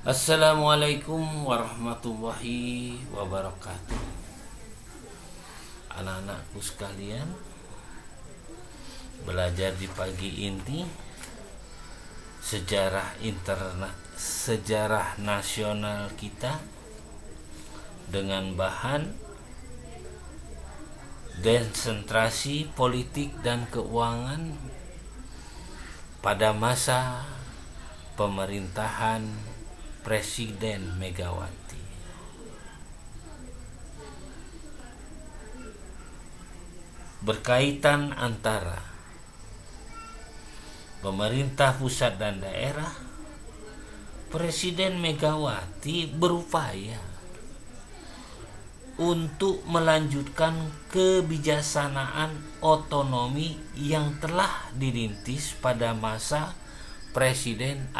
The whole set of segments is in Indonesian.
Assalamualaikum warahmatullahi wabarakatuh. Anak-anakku sekalian, belajar di pagi ini sejarah nasional kita dengan bahan desentrasi politik dan keuangan pada masa pemerintahan Presiden Megawati. Berkaitan antara pemerintah pusat dan daerah, Presiden Megawati berupaya untuk melanjutkan kebijaksanaan otonomi yang telah dirintis pada masa Presiden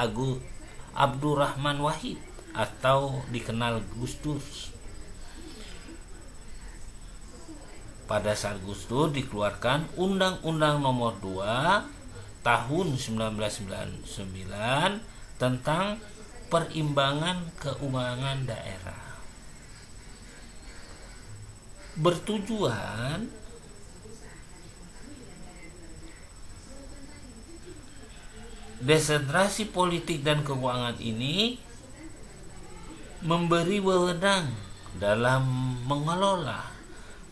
Abdurrahman Wahid atau dikenal Gus Dur. Pada saat Gus Dur dikeluarkan Undang-Undang Nomor 2 Tahun 1999 tentang perimbangan keuangan daerah. Bertujuan desentrasi politik dan keuangan ini memberi wewenang dalam mengelola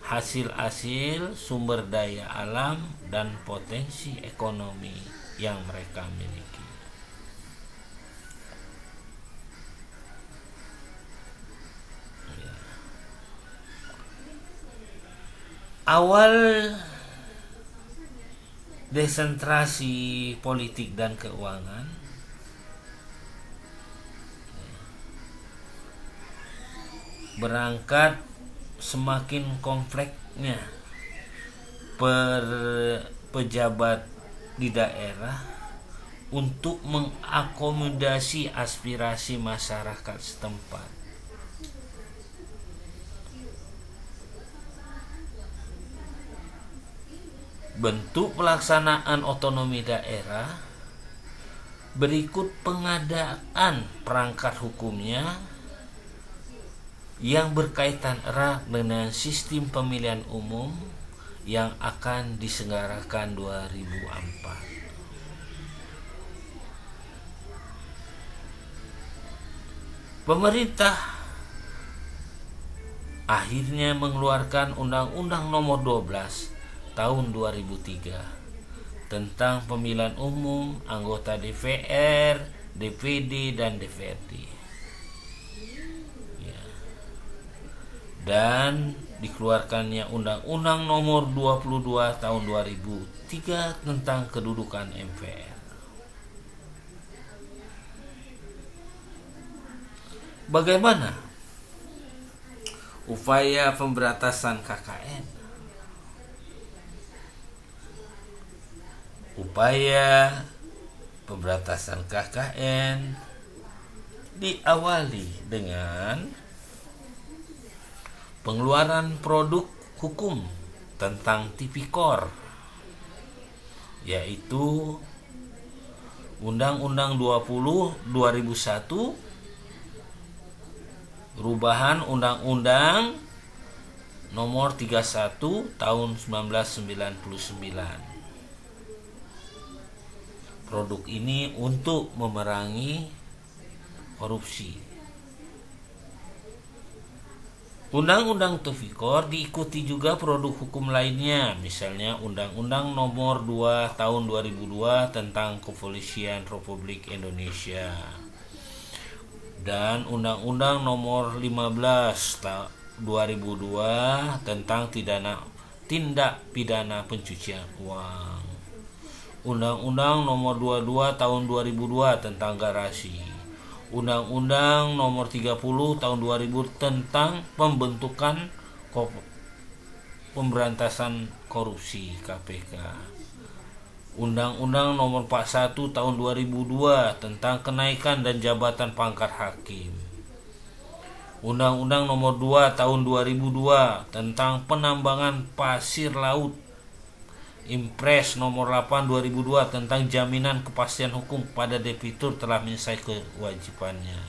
hasil-hasil sumber daya alam dan potensi ekonomi yang mereka miliki. Awal desentrasi politik dan keuangan berangkat semakin kompleksnya pejabat di daerah untuk mengakomodasi aspirasi masyarakat setempat. Bentuk pelaksanaan otonomi daerah berikut pengadaan perangkat hukumnya yang berkaitan erat dengan sistem pemilihan umum yang akan diselenggarakan 2004. Pemerintah akhirnya mengeluarkan Undang-Undang Nomor 12 Tahun 2003 tentang pemilihan umum anggota DPR, DPD, dan DPRD. Dan dikeluarkannya Undang-Undang Nomor 22 Tahun 2003 tentang kedudukan MPR. Bagaimana upaya pemberantasan KKN? Upaya pemberantasan KKN diawali dengan pengeluaran produk hukum tentang tipikor, yaitu Undang-Undang 20 2001, perubahan Undang-Undang Nomor 31 Tahun 1999. Produk ini untuk memerangi korupsi. Undang-Undang Tipikor diikuti juga produk hukum lainnya, misalnya Undang-Undang Nomor 2 Tahun 2002 tentang Kepolisian Republik Indonesia dan Undang-Undang Nomor 15 2002 tentang tindak pidana pencucian uang. Undang-Undang Nomor 22 Tahun 2002 tentang garasi. Undang-Undang Nomor 30 Tahun 2000 tentang pembentukan pemberantasan korupsi KPK. Undang-Undang Nomor 41 Tahun 2002 tentang kenaikan dan jabatan pangkat hakim. Undang-Undang Nomor 2 Tahun 2002 tentang penambangan pasir laut. Impres Nomor 8 2002 tentang jaminan kepastian hukum pada debitur telah menyelesaikan kewajibannya.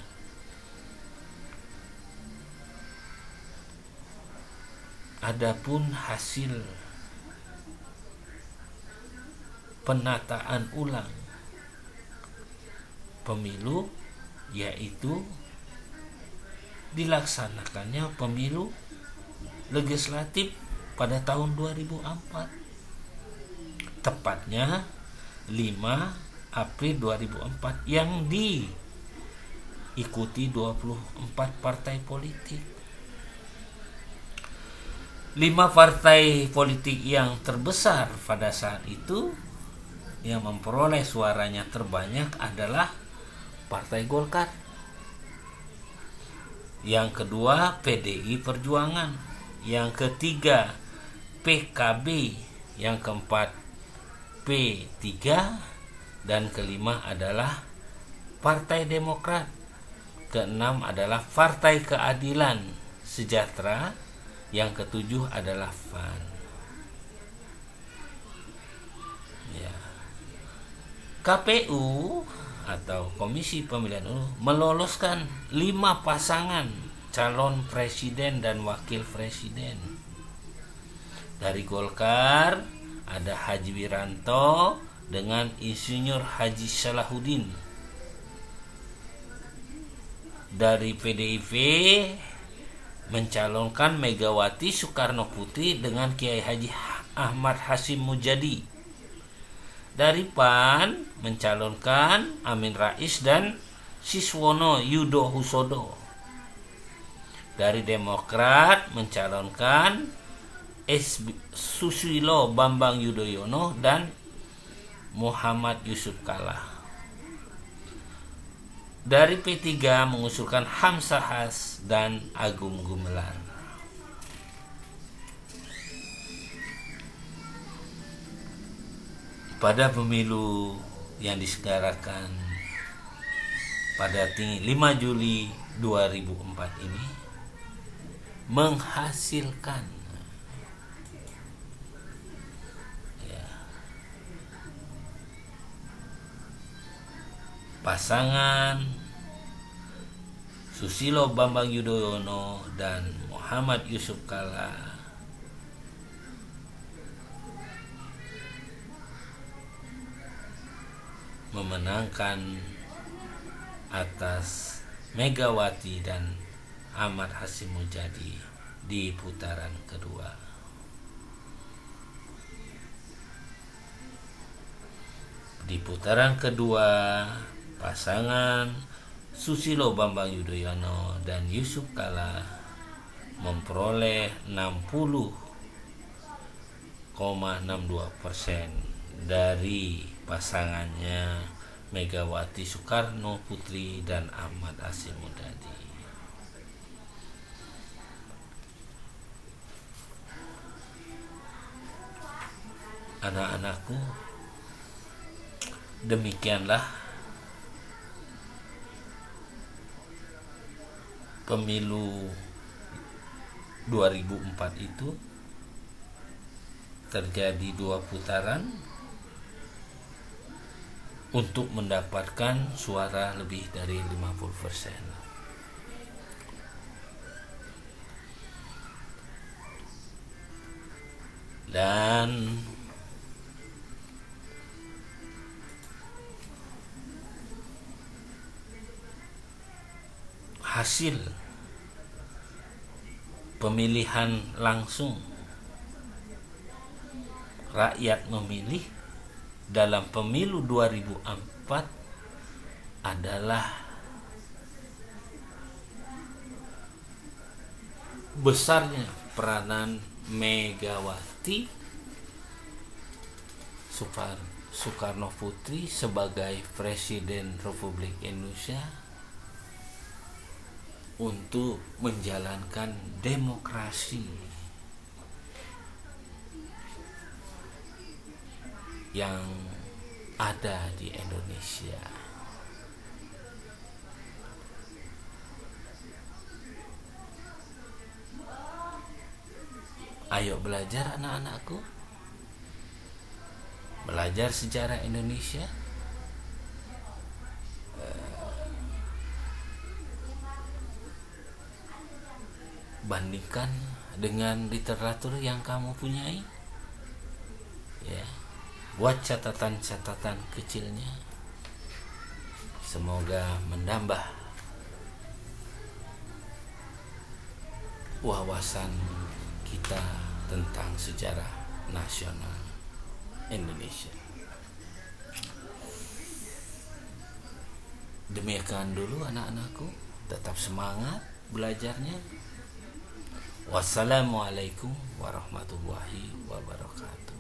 Adapun hasil penataan ulang pemilu, yaitu dilaksanakannya pemilu legislatif pada tahun 2004, tepatnya 5 April 2004, yang diikuti 24 partai politik. 5 partai politik yang terbesar pada saat itu yang memperoleh suaranya terbanyak adalah Partai Golkar, yang kedua PDI Perjuangan, yang ketiga PKB, yang keempat P3, dan kelima adalah Partai Demokrat, keenam adalah Partai Keadilan Sejahtera, yang ketujuh adalah PAN. Ya. KPU atau Komisi Pemilihan Umum meloloskan 5 pasangan calon presiden dan wakil presiden. Dari Golkar ada Haji Wiranto dengan Insinyur Haji Salahuddin. Dari PDIP mencalonkan Megawati Soekarno Putri dengan Kiai Haji Ahmad Hasyim Mujadi. Dari PAN mencalonkan Amin Rais dan Siswono Yudo Husodo. Dari Demokrat mencalonkan Susilo Bambang Yudhoyono dan Muhammad Yusuf Kalla. Dari P3 mengusulkan Hamzahas dan Agung Gumelar. Pada pemilu yang diselenggarakan pada 5 Juli 2004 ini menghasilkan pasangan Susilo Bambang Yudhoyono dan Muhammad Yusuf Kalla memenangkan atas Megawati dan Ahmad Hasyim Mujadi di putaran kedua. Di putaran kedua, pasangan Susilo Bambang Yudhoyono dan Yusuf Kalla memperoleh 60,62% dari pasangannya Megawati Soekarno Putri dan Ahmad Hasyim Mujadi. Anak-anakku, demikianlah pemilu 2004 itu terjadi 2 putaran untuk mendapatkan suara lebih dari 50%. Dan hasil pemilihan langsung, rakyat memilih dalam pemilu 2004 adalah besarnya peranan Megawati Soekarno Putri sebagai Presiden Republik Indonesia untuk menjalankan demokrasi yang ada di Indonesia. Ayo belajar anak-anakku, belajar sejarah Indonesia, bandingkan dengan literatur yang kamu punyai. Ya, buat catatan-catatan kecilnya. Semoga menambah wawasan kita tentang sejarah nasional Indonesia. Demikian dulu anak-anakku, tetap semangat belajarnya. Wassalamualaikum warahmatullahi wabarakatuh.